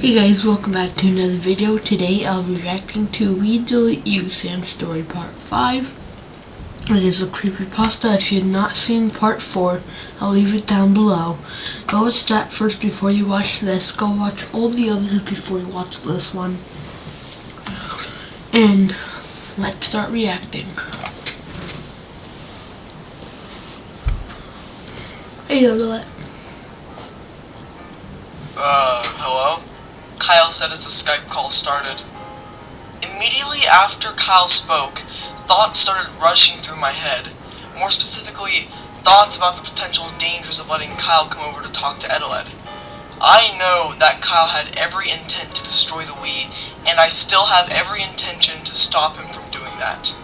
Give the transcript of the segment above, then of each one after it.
Hey guys, welcome back to another video. Today I'll be reacting to We Delete You, Sam's Story Part 5. It is a creepypasta. If you have not seen Part 4, I'll leave it down below. Go watch that first before you watch this. Go watch all the others before you watch this one. And let's start reacting. Hey, Douglas. Hello? Kyle said as the Skype call started. Immediately after Kyle spoke, thoughts started rushing through my head. More specifically, thoughts about the potential dangers of letting Kyle come over to talk to Edeled. I know that Kyle had every intent to destroy the Wii, and I still have every intention to stop him from doing that.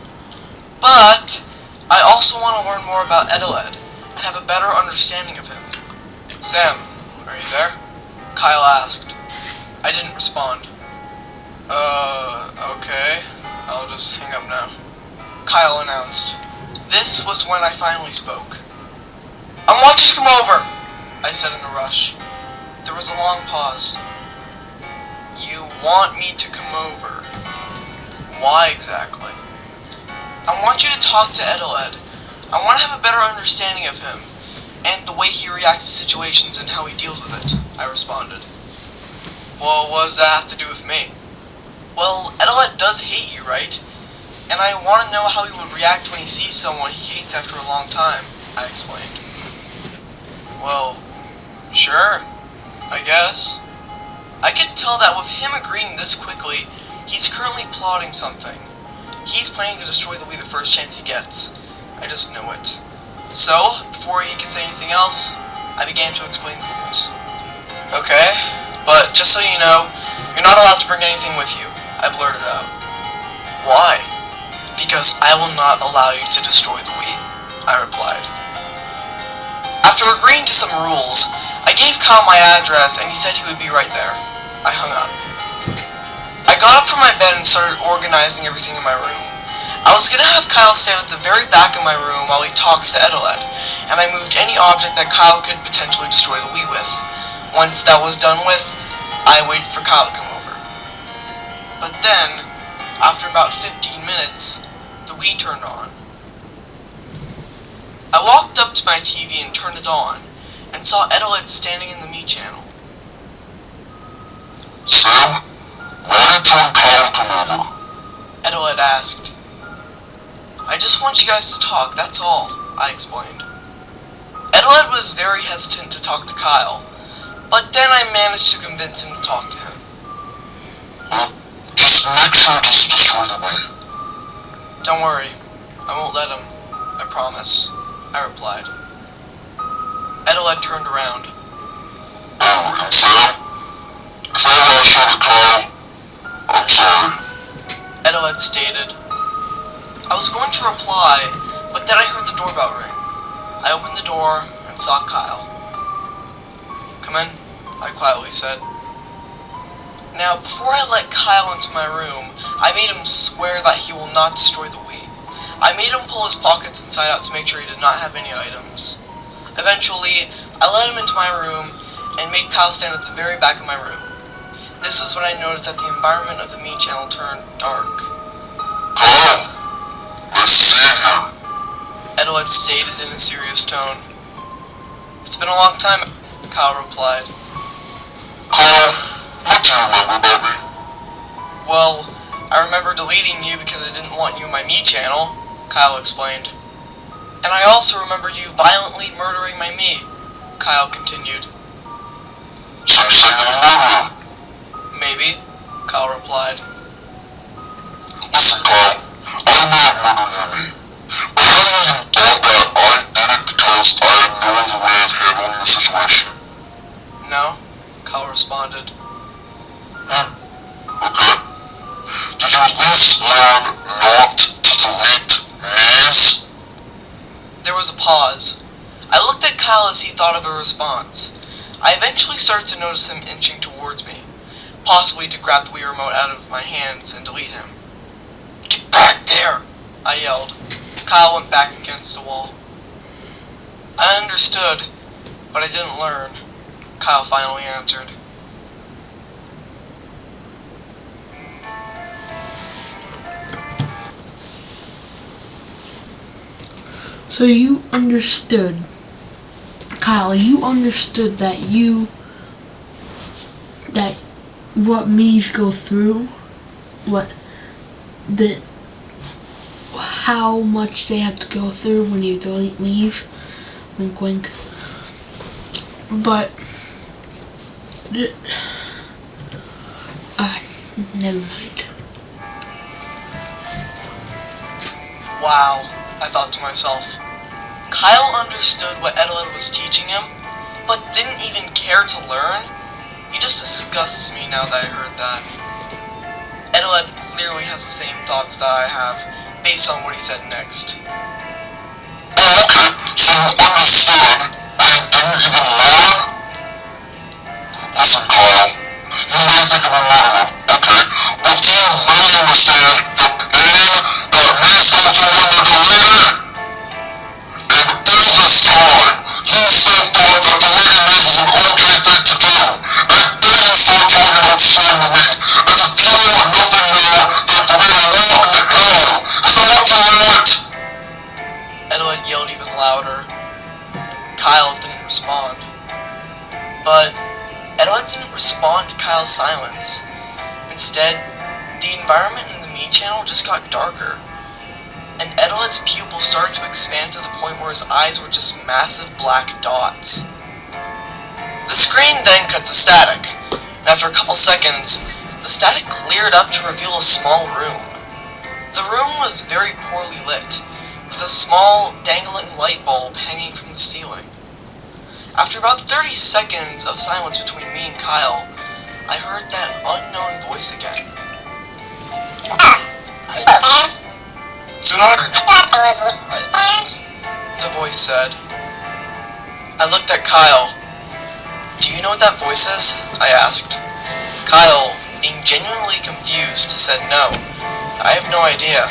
But I also want to learn more about Edeled and have a better understanding of him. Sam, are you there? Kyle asked. I didn't respond. Okay. I'll just hang up now. Kyle announced. This was when I finally spoke. I want you to come over, I said in a rush. There was a long pause. You want me to come over? Why exactly? I want you to talk to Edeled. I want to have a better understanding of him, and the way he reacts to situations and how he deals with it, I responded. Well, what does that have to do with me? Well, Edeled does hate you, right? And I want to know how he would react when he sees someone he hates after a long time, I explained. Well, sure, I guess. I could tell that with him agreeing this quickly, he's currently plotting something. He's planning to destroy the Wii the first chance he gets. I just know it. So, before he could say anything else, I began to explain the rules. Okay, but just so you know, you're not allowed to bring anything with you, I blurted out. Why? Because I will not allow you to destroy the Wii, I replied. After agreeing to some rules, I gave Kyle my address and he said he would be right there. I hung up. I got up from my bed and started organizing everything in my room. I was gonna have Kyle stand at the very back of my room while he talks to Edeled, and I moved any object that Kyle could potentially destroy the Wii with. Once that was done with, I waited for Kyle to come over. But then, after about 15 minutes, the Wii turned on. I walked up to my TV and turned it on, and saw Edeled standing in the Me channel. Sam, why are you telling Kyle to come over? Edeled asked. I just want you guys to talk, that's all, I explained. Edeled was very hesitant to talk to Kyle, but then I managed to convince him to talk to him. Well, just make sure it doesn't destroy the Wii. Don't worry, I won't let him, I promise, I replied. Edeled turned around. Oh, Sam, if I ever ask you to Kyle, I'm sorry. Edeled stated. I was going to reply, but then I heard the doorbell ring. I opened the door and saw Kyle. Come in, I quietly said. Now, before I let Kyle into my room, I made him swear that he will not destroy the Wii. I made him pull his pockets inside out to make sure he did not have any items. Eventually, I let him into my room and made Kyle stand at the very back of my room. This was when I noticed that the environment of the Me channel turned dark. Kyle, nice to see you here. Edeled stated in a serious tone. It's been a long time, Kyle replied. Kyle, what do you remember about me? Well, I remember deleting you because I didn't want you in my Me channel, Kyle explained. And I also remember you violently murdering my Me, Kyle continued. So you say you're a murderer? Maybe, Kyle replied. Listen, Kyle, I may have murdered your me, but have you even thought that I did it because I know the way of handling the situation? No, Kyle responded. Okay. Did you at least learn not to delete me's? There was a pause. I looked at Kyle as he thought of a response. I eventually started to notice him inching towards me, possibly to grab the Wii remote out of my hands and delete him. Get back there! I yelled. Kyle went back against the wall. I understood, but I didn't learn, Kyle finally answered. So you understood, Kyle, you understood that what Mii's go through, how much they have to go through when you delete Mii's, wink wink. But, never mind. Wow, I thought to myself. Kyle understood what Edeled was teaching him, but didn't even care to learn? He just disgusts me now that I heard that. Edeled clearly has the same thoughts that I have, based on what he said next. Oh, okay, so you understood, but you didn't even learn? Listen, Kyle, you may think I'm a murderer, okay, but do you really understand the pain that Mii's go through when they're deleted? And all this time, you still thought that deleting Mii's was an okay thing to do, and then you start talking about saving me, as if you want nothing more than for me to rot in hell. Is that what you want? Edeled yelled even louder, and Kyle didn't respond. But Edeled didn't respond to Kyle's silence. Instead, the environment in the Mii channel just got darker, and Edeled's pupils started to expand to the point where his eyes were just massive black dots. The screen then cut to static, and after a couple seconds, the static cleared up to reveal a small room. The room was very poorly lit, with a small, dangling light bulb hanging from the ceiling. After about 30 seconds of silence between me and Kyle, I heard that unknown voice again. The voice said. I looked at Kyle. Do you know what that voice is? I asked. Kyle, being genuinely confused, said no. I have no idea.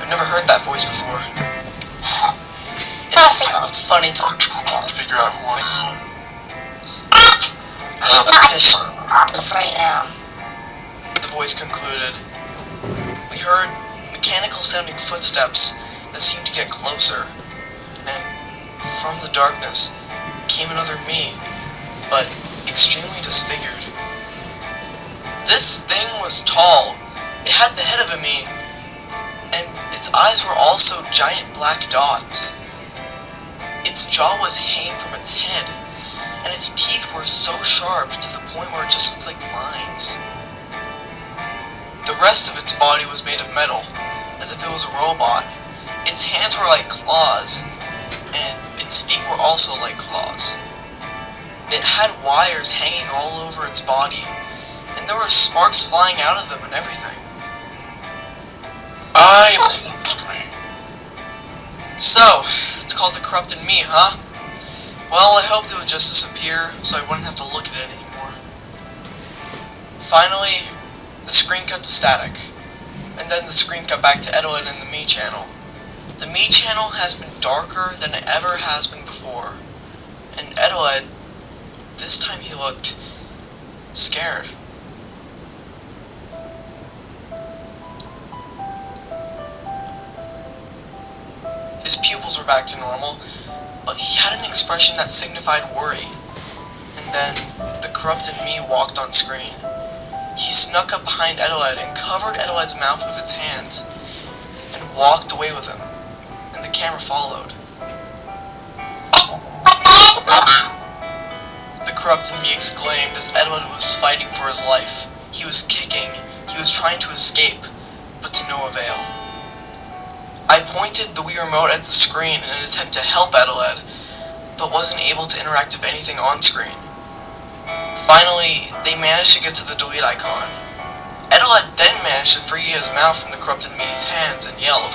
I've never heard that voice before. It's not funny to figure out who I am. Right now. The voice concluded. We heard mechanical sounding footsteps that seemed to get closer, and from the darkness came another me, but extremely disfigured. This thing was tall. It had the head of a me, and its eyes were also giant black dots. Its jaw was hanging from its head, and its teeth were so sharp to the point where it just looked like lines. The rest of its body was made of metal, as if it was a robot. Its hands were like claws, and its feet were also like claws. It had wires hanging all over its body, and there were sparks flying out of them and everything. So, it's called the Corrupted Me, huh? Well, I hoped it would just disappear, so I wouldn't have to look at it anymore. Finally, the screen cut to static, and then the screen cut back to Edeled in the Mii channel. The Mii channel has been darker than it ever has been before, and Edeled, this time he looked scared. His pupils were back to normal, but he had an expression that signified worry. And then, the Corrupted Me walked on screen. He snuck up behind Edeled and covered Edeled's mouth with its hands, and walked away with him, and the camera followed. The Corrupted Me exclaimed as Edeled was fighting for his life. He was kicking, he was trying to escape, but to no avail. I pointed the Wii remote at the screen in an attempt to help Edeled, but wasn't able to interact with anything on screen. Finally, they managed to get to the delete icon. Edeled then managed to free his mouth from the Corrupted Me's hands and yelled.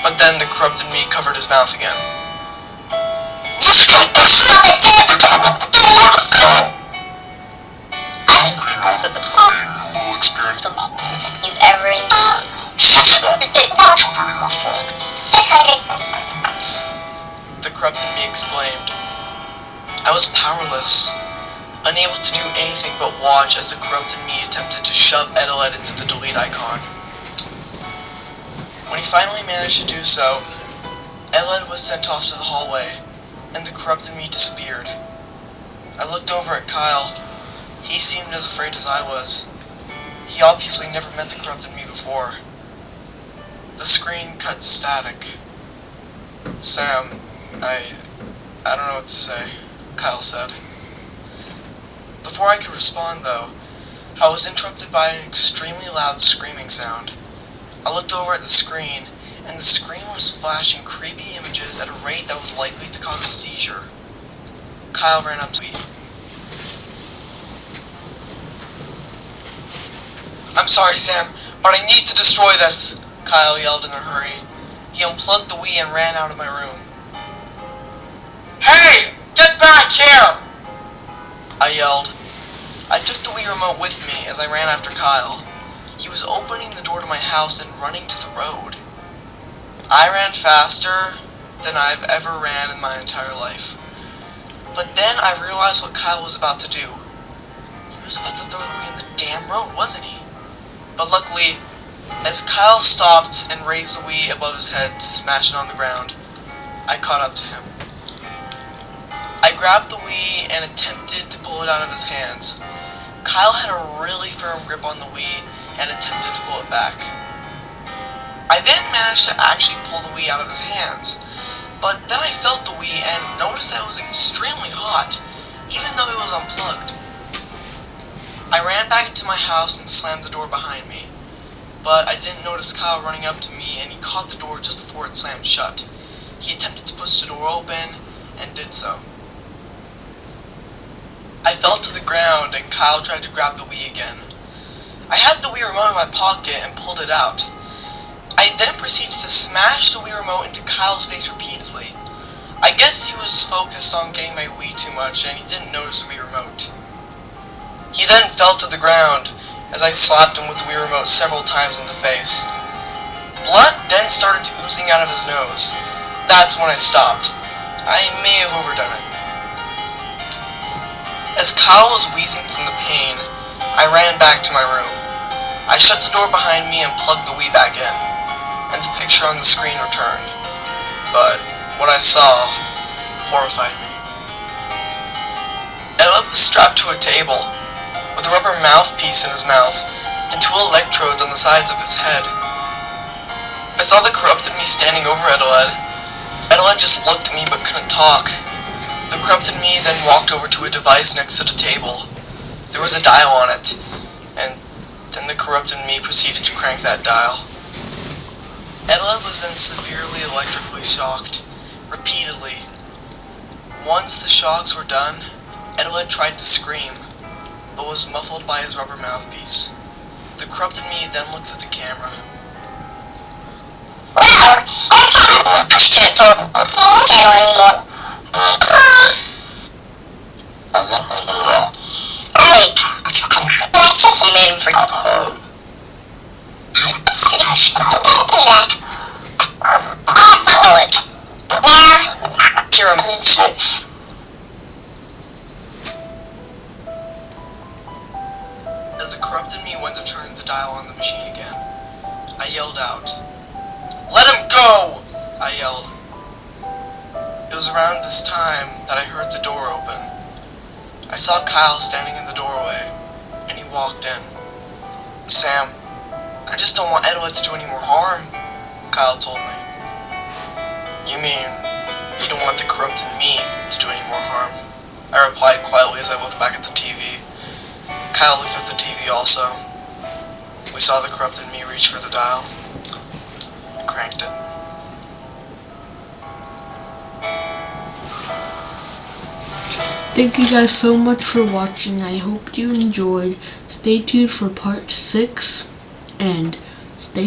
But then the Corrupted Me covered his mouth again. Experience. You've ever The Corrupted Me exclaimed. I was powerless, unable to do anything but watch as the Corrupted Me attempted to shove Edeled into the delete icon. When he finally managed to do so, Eled was sent off to the hallway, and the corrupted me disappeared. I looked over at Kyle. He seemed as afraid as I was. He obviously never met the corrupted me before. The screen cut static. Sam, I don't know what to say, Kyle said. Before I could respond, though, I was interrupted by an extremely loud screaming sound. I looked over at the screen, and the screen was flashing creepy images at a rate that was likely to cause a seizure. Kyle ran up to me. "I'm sorry, Sam, but I need to destroy this," Kyle yelled in a hurry. He unplugged the Wii and ran out of my room. "Hey! Get back here!" I yelled. I took the Wii remote with me as I ran after Kyle. He was opening the door to my house and running to the road. I ran faster than I've ever ran in my entire life. But then I realized what Kyle was about to do. He was about to throw the Wii in the damn road, wasn't he? But luckily, as Kyle stopped and raised the Wii above his head to smash it on the ground, I caught up to him. I grabbed the Wii and attempted to pull it out of his hands. Kyle had a really firm grip on the Wii and attempted to pull it back. I then managed to actually pull the Wii out of his hands, but then I felt the Wii and noticed that it was extremely hot, even though it was unplugged. I ran back into my house and slammed the door behind me, but I didn't notice Kyle running up to me, and he caught the door just before it slammed shut. He attempted to push the door open and did so. I fell to the ground and Kyle tried to grab the Wii again. I had the Wii remote in my pocket and pulled it out. I then proceeded to smash the Wii remote into Kyle's face repeatedly. I guess he was focused on getting my Wii too much and he didn't notice the Wii remote. He then fell to the ground as I slapped him with the Wii remote several times in the face. Blood then started oozing out of his nose. That's when I stopped. I may have overdone it. As Kyle was wheezing from the pain, I ran back to my room. I shut the door behind me and plugged the Wii back in, and the picture on the screen returned. But what I saw horrified me. Eled was strapped to a table, with a rubber mouthpiece in his mouth, and 2 electrodes on the sides of his head. I saw the corrupted me standing over Eled. Eled just looked at me but couldn't talk. The corrupted me then walked over to a device next to the table. There was a dial on it, and then the corrupted me proceeded to crank that dial. Eled was then severely electrically shocked, repeatedly. Once the shocks were done, Eled tried to scream, but was muffled by his rubber mouthpiece. The corrupted me then looked at the camera. I can't stand anymore. You made him forget. As the corrupted me went to turn the dial on the machine again, I yelled out, "Let him go!" I yelled. It was around this time that I heard the door open. I saw Kyle standing in the doorway, and he walked in. "Sam, I just don't want Eled to do any more harm," Kyle told me. "You mean you don't want the corrupted me to do any more harm?" I replied quietly as I looked back at the TV. Kyle looked at the TV also. We saw the corrupted me reach for the dial and cranked it. Thank you guys so much for watching. I hope you enjoyed. Stay tuned for part 6 and stay